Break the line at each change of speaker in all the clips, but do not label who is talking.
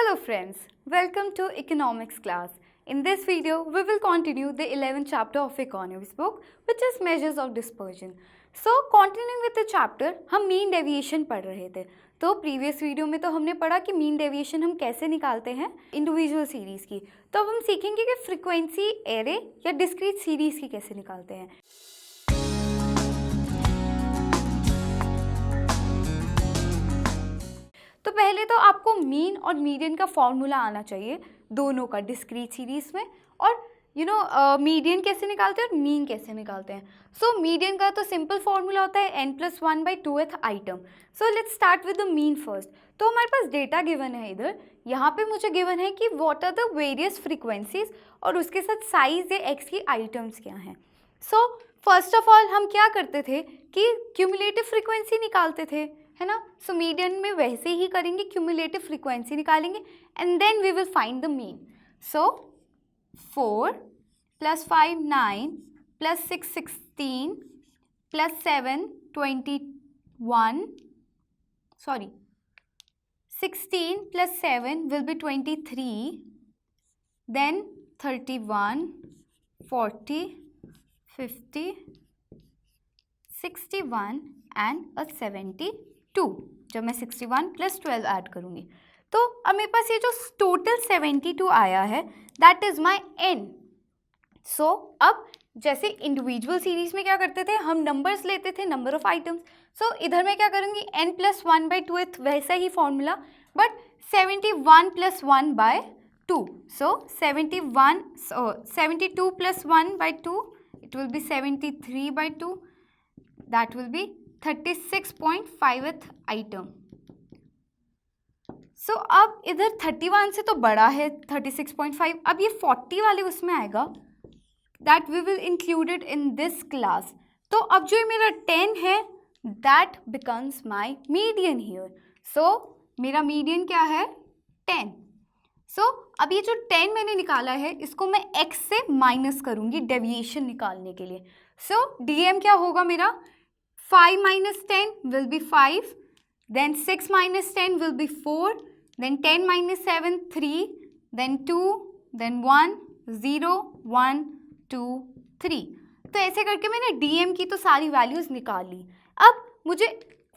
Hello friends, welcome to economics class. In this video, we will continue the 11th chapter of economics book, which is measures of dispersion. So, continuing with the chapter, हम mean deviation पढ़ रहे थे. तो previous video में तो हमने पढ़ा कि mean deviation हम कैसे निकालते हैं individual series की. तो अब हम सीखेंगे कि frequency array या discrete series की कैसे निकालते हैं. तो पहले तो आपको मीन और मीडियन का फॉर्मूला आना चाहिए दोनों का डिस्क्रीट सीरीज में. और मीडियन कैसे निकालते हैं और मीन कैसे निकालते हैं. सो मीडियन का तो सिंपल फॉर्मूला होता है n+1/2th item. So let's start with the mean first. तो हमारे पास डेटा गिवन है इधर. यहाँ पे मुझे गिवन है कि what are the various frequencies और उसके साथ साइज या एक्स की आइटम्स क्या हैं. सो फर्स्ट ऑफ ऑल हम क्या करते थे कि क्यूमुलेटिव फ्रीक्वेंसी निकालते थे, है ना. सो मीडियन में वैसे ही करेंगे, क्यूमुलेटिव फ्रीक्वेंसी निकालेंगे and then we will find the mean. So 4 + 5 9 + 6 16 + 7 21 sorry 16 + 7 will be 23, then 31 40 50 61 and a 72. जब मैं 61 + 12 ऐड करूँगी तो अब मेरे पास ये जो टोटल 72 आया है दैट इज़ माई n. सो अब जैसे इंडिविजुअल सीरीज में क्या करते थे, हम नंबर्स लेते थे, नंबर ऑफ आइटम्स. सो इधर मैं क्या करूँगी n+1/2th वैसा ही formula, but 71 + 1/2. So 72 + 1/2 it will be 73/2. that will be 36.5th item. So अब इधर 31 से तो बड़ा है 36.5. अब ये 40 वाले उसमें आएगा, that we will included in this class. तो अब जो मेरा 10 है that becomes my median here. So मेरा मीडियन क्या है 10. सो अब ये जो 10 मैंने निकाला है इसको मैं x से माइनस करूँगी डेविएशन निकालने के लिए. सो dm क्या होगा मेरा 5 - 10 will be 5, then 6 - 10 will be 4, then 10 - 7 3, then 2, then 1 0 1 2 3. तो ऐसे करके मैंने dm की तो सारी वैल्यूज़ निकाल ली. अब मुझे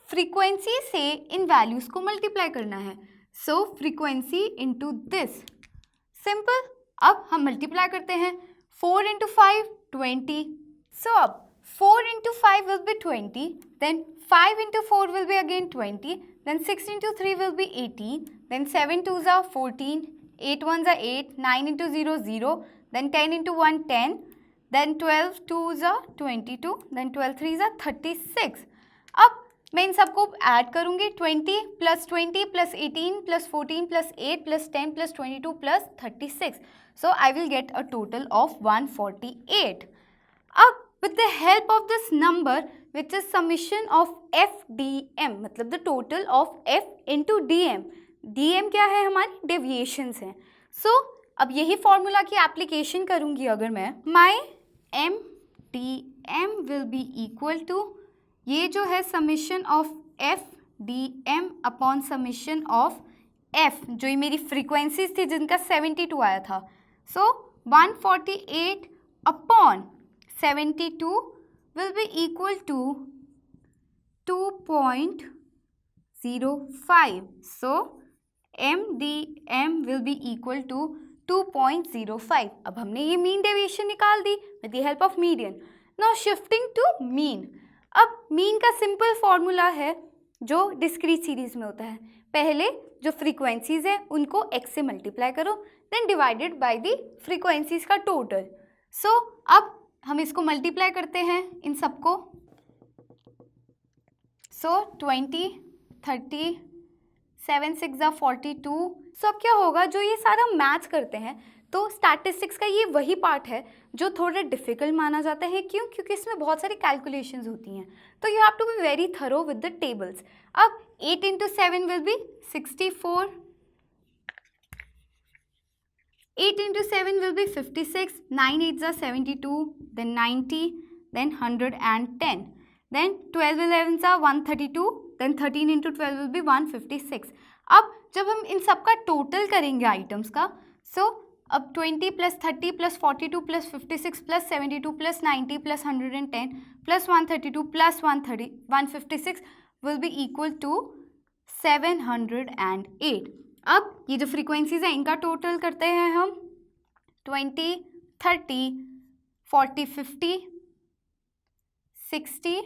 फ्रीक्वेंसी से इन वैल्यूज़ को मल्टीप्लाई करना है. सो फ्रीक्वेंसी इंटू दिस सिंपल. अब हम मल्टीप्लाई करते हैं. 4 × 5 20. सो अब 4 × 5 will be 20, then 5 × 4 will be again 20, then 6 × 3 will be 18, then 7 2s are 14, 8 1s are 8, 9 × 0 0, then 10 × 1 10, then 12 2s are 22, then 12 3s are 36. अब मैं इन सबको ऐड करूँगी. 20 + 20 + 18 + 14 + 8 + 10 + 22 + 36. So I will get a total of 148. अब with the help of this number which is summation of FDM, मतलब the total of F into DM. DM क्या है हमारी deviations हैं. सो अब यही फॉर्मूला की एप्लीकेशन करूँगी अगर मैं, my MDM will be equal to ये जो है summation of FDM upon summation of F, जो ये मेरी फ्रीक्वेंसीज थी जिनका 72 आया था. सो 148 upon 72 will be equal to 2.05. So MDM will be equal to 2.05. अब हमने ये मीन डेविएशन निकाल दी with the help of median. Now shifting to mean. अब मीन का सिंपल फॉर्मूला है जो डिस्क्रीट सीरीज में होता है. पहले जो फ्रीक्वेंसीज हैं उनको x से मल्टीप्लाई करो, then divided by the frequencies का टोटल. सो अब हम इसको मल्टीप्लाई करते हैं इन सबको. सो 20 30 7 6 are 42. सो अब क्या होगा, जो ये सारा मैथ्स करते हैं तो स्टैटिस्टिक्स का ये वही पार्ट है जो थोड़ा डिफ़िकल्ट माना जाता है. क्यों? क्योंकि इसमें बहुत सारी कैलकुलेशंस होती हैं. तो you have to be very thorough with the tables. अब 8 × 7 will be 64, 8 × 7 will be 56, 9 8s are 72, then 90, then 110, then 12 11s are 132, then 13 × 12 will be 156. अब जब हम इन सब का टोटल करेंगे आइटम्स का, सो अब 20 + 30 + 42 + 56 + 72 + 90 + 110 + 132 + 156 विल बी इक्वल टू 708। अब ये जो फ्रीक्वेंसीज हैं इनका टोटल करते हैं हम। 20, 30, 40, 50, 60,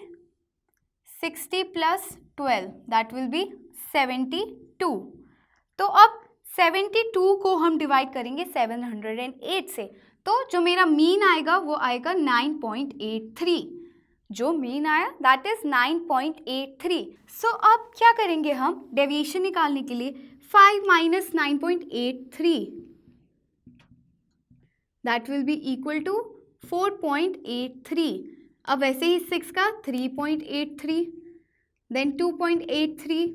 60 + 12 दैट विल बी 72। तो अब 72 को हम डिवाइड करेंगे 708 से, तो जो मेरा मीन आएगा वो आएगा 9.83। जो मीन आया दैट इज 9.83। सो अब क्या करेंगे हम डेविएशन निकालने के लिए, 5 - 9.83 that will be equal to 4.83। अब वैसे ही 6 का 3.83, then 2.83,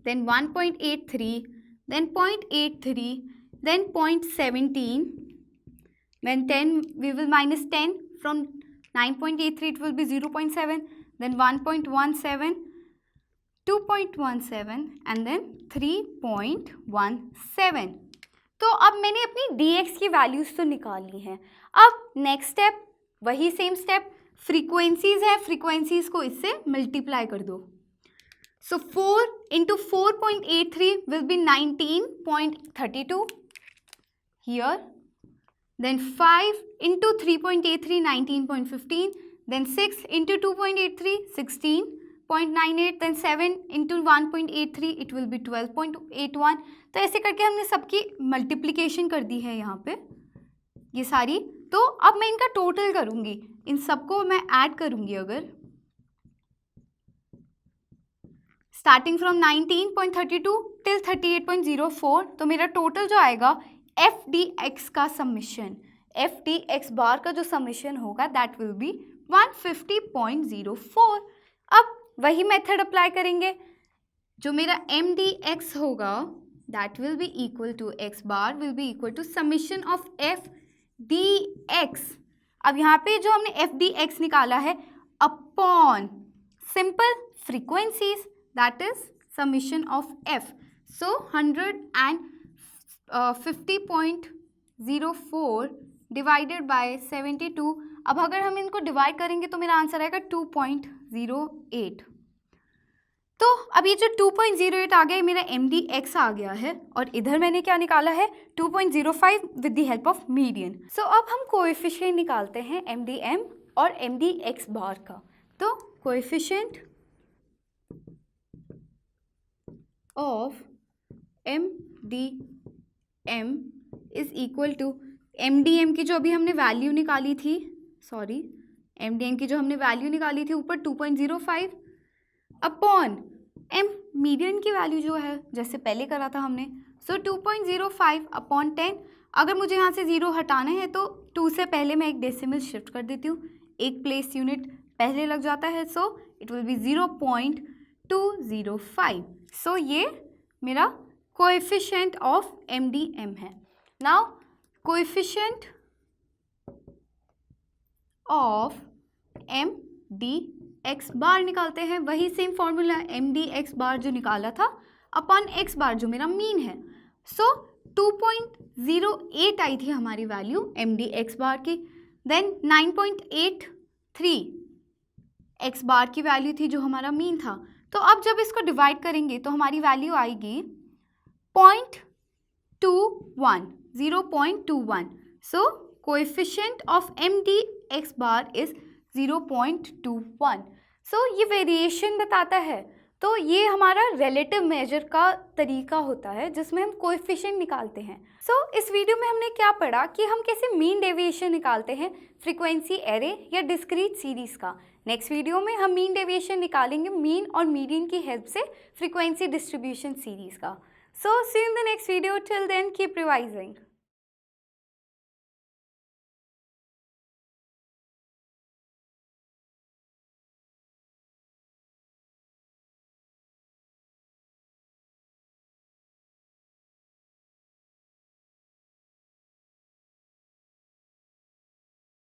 then 1.83, then 0.83, then 0.17, when 10 we will minus 10 from 9.83 it will be 0.7, then 1.17, 2.17 and then 3.17। तो अब मैंने अपनी dx की वैल्यूज तो निकाल ली हैं। अब नेक्स्ट स्टेप वही सेम स्टेप, फ्रीक्वेंसीज है, फ्रीक्वेंसीज को इससे मल्टीप्लाई कर दो। So 4 into 4.83 will be 19.32 here. Then 5 into 3.83, 19.15. Then 6 into 2.83, 16.98. Then 7 into 1.83, it will be 12.81. तो ऐसे करके हमने सबकी मल्टीप्लिकेशन कर दी है यहाँ पे ये सारी। तो अब मैं इनका टोटल करूँगी, इन सबको मैं ऐड करूँगी अगर, स्टार्टिंग फ्रॉम 19.32 टिल 38.04, तो मेरा टोटल जो आएगा एफ डी एक्स का summation, F D X bar का जो समिशन होगा दैट विल बी 150.04। अब वही मेथड अप्लाई करेंगे, जो मेरा एम डी एक्स होगा that will be equal to X bar will be equal to summation of F D X. अब यहाँ पे जो हमने एफ डी एक्स निकाला है upon simple frequencies that is summation of f, so 150.04 divided by 72। अब अगर हम इनको डिवाइड करेंगे तो मेरा आंसर आएगा 2.08। तो अब ये जो 2.08 आ गया ये मेरा एम डी एक्स आ गया है, और इधर मैंने क्या निकाला है 2.05 with the help of median. So अब हम कोएफिशिएंट निकालते हैं एम डी एम और एम डी एक्स बार का। तो coefficient of MDM is equal to MDM की जो अभी हमने वैल्यू निकाली थी, MDM की जो हमने वैल्यू निकाली थी ऊपर 2.05 अपॉन M मीडियन की वैल्यू जो है जैसे पहले करा था हमने, सो 2.05 अपॉन 10। अगर मुझे यहाँ से 0 हटाना है तो 2 से पहले मैं एक डेसिमल शिफ्ट कर देती हूँ, एक प्लेस यूनिट पहले लग जाता है, सो इट विल बी 0.205। सो ये मेरा कोएफिशिएंट ऑफ MDM है। नाउ कोएफिशिएंट ऑफ MDX बार निकालते हैं, वही सेम फॉर्मूला MDX बार जो निकाला था अपॉन x बार जो मेरा मीन है। सो 2.08 आई थी हमारी वैल्यू MDX बार की, देन 9.83 x बार की वैल्यू थी जो हमारा मीन था। तो अब जब इसको डिवाइड करेंगे तो हमारी वैल्यू आएगी 0.21। So coefficient of MDX bar is 0.21। So ये वेरिएशन बताता है, तो ये हमारा रिलेटिव मेजर का तरीका होता है जिसमें हम कोएफिशिएंट निकालते हैं। सो इस वीडियो में हमने क्या पढ़ा कि हम कैसे मीन डेविएशन निकालते हैं फ्रीक्वेंसी एरे या डिस्क्रीट सीरीज़ का। नेक्स्ट वीडियो में हम मीन डेविएशन निकालेंगे मीन और मीडियन की हेल्प से फ्रीक्वेंसी डिस्ट्रीब्यूशन सीरीज़ का। So see in the next video, till then keep revising.